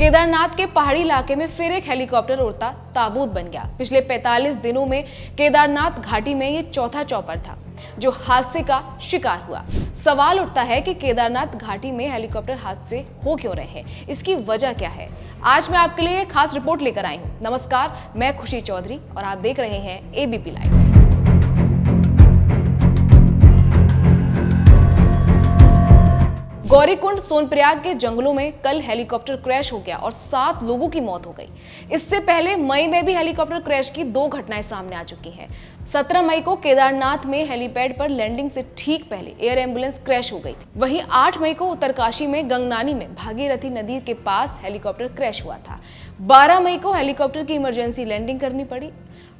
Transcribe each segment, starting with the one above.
केदारनाथ के पहाड़ी इलाके में फिर एक हेलीकॉप्टर उड़ता ताबूत बन गया। पिछले 45 दिनों में केदारनाथ घाटी में ये चौथा चॉपर था जो हादसे का शिकार हुआ। सवाल उठता है कि केदारनाथ घाटी में हेलीकॉप्टर हादसे हो क्यों रहे हैं, इसकी वजह क्या है। आज मैं आपके लिए खास रिपोर्ट लेकर आई हूँ। नमस्कार, मैं खुशी चौधरी और आप देख रहे हैं एबीपी लाइव। गौरीकुंड सोनप्रयाग के जंगलों में कल हेलीकॉप्टर क्रैश हो गया और 7 लोगों की मौत हो गई। इससे पहले मई में भी हेलीकॉप्टर क्रैश की 2 घटनाएं सामने आ चुकी हैं। 17 मई को केदारनाथ में हेलीपैड पर लैंडिंग से ठीक पहले एयर एम्बुलेंस क्रैश हो गई थी। वहीं 8 मई को उत्तरकाशी में गंगनानी में भागीरथी नदी के पास हेलीकॉप्टर क्रैश हुआ था। 12 मई को हेलीकॉप्टर की इमरजेंसी लैंडिंग करनी पड़ी।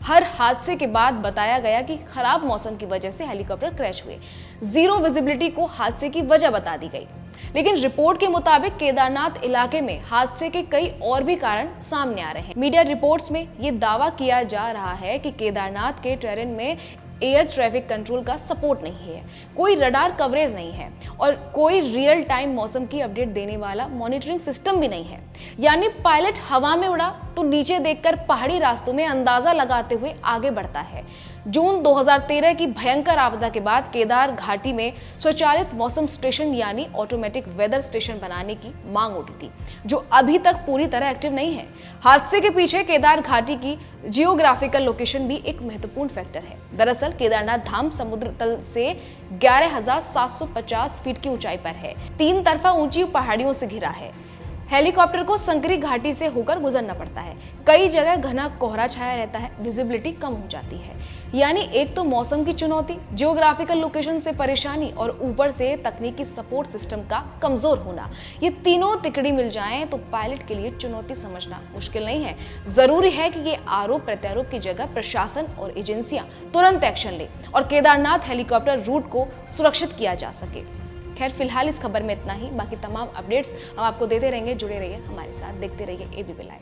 हर हादसे के बाद बताया गया कि खराब मौसम की वजह से हेलीकॉप्टर क्रैश हुए। जीरो विजिबिलिटी को हादसे की वजह बता दी गई। लेकिन रिपोर्ट के मुताबिक केदारनाथ इलाके में हादसे के कई और भी कारण सामने आ रहे हैं। मीडिया रिपोर्ट्स में ये दावा किया जा रहा है कि केदारनाथ के टेरेन में एयर ट्रैफिक कंट्रोल का सपोर्ट नहीं है, कोई रडार कवरेज नहीं है और कोई रियल टाइम मौसम की अपडेट देने वाला मॉनिटरिंग सिस्टम भी नहीं है। यानी पायलट हवा में उड़ा तो नीचे देखकर पहाड़ी रास्तों में अंदाजा लगाते हुए आगे बढ़ता है। जून 2013 की भयंकर आपदा के बाद केदार घाटी में स्वचालित मौसम स्टेशन यानी ऑटोमेटिक वेदर स्टेशन बनाने की मांग उठी थी, जो अभी तक पूरी तरह एक्टिव नहीं है। हादसे के पीछे केदार घाटी की जियोग्राफिकल लोकेशन भी एक महत्वपूर्ण फैक्टर है। दरअसल केदारनाथ धाम समुद्र तल से 11,750 फीट की ऊंचाई पर है, 3 तरफा ऊंची पहाड़ियों से घिरा है। हेलीकॉप्टर को संकरी घाटी से होकर गुजरना पड़ता है। कई जगह घना कोहरा छाया रहता है, विजिबिलिटी कम हो जाती है। यानी एक तो मौसम की चुनौती, जियोग्राफिकल लोकेशन से परेशानी और ऊपर से तकनीकी सपोर्ट सिस्टम का कमजोर होना। ये तीनों तिकड़ी मिल जाएं तो पायलट के लिए चुनौती समझना मुश्किल नहीं है। जरूरी है कि ये आरोप प्रत्यारोप की जगह प्रशासन और एजेंसियां तुरंत एक्शन ले और केदारनाथ हेलीकॉप्टर रूट को सुरक्षित किया जा सके। खैर, फिलहाल इस खबर में इतना ही। बाकी तमाम अपडेट्स हम आपको देते रहेंगे। जुड़े रहिए हमारे साथ, देखते रहिए एबीपी लाइव।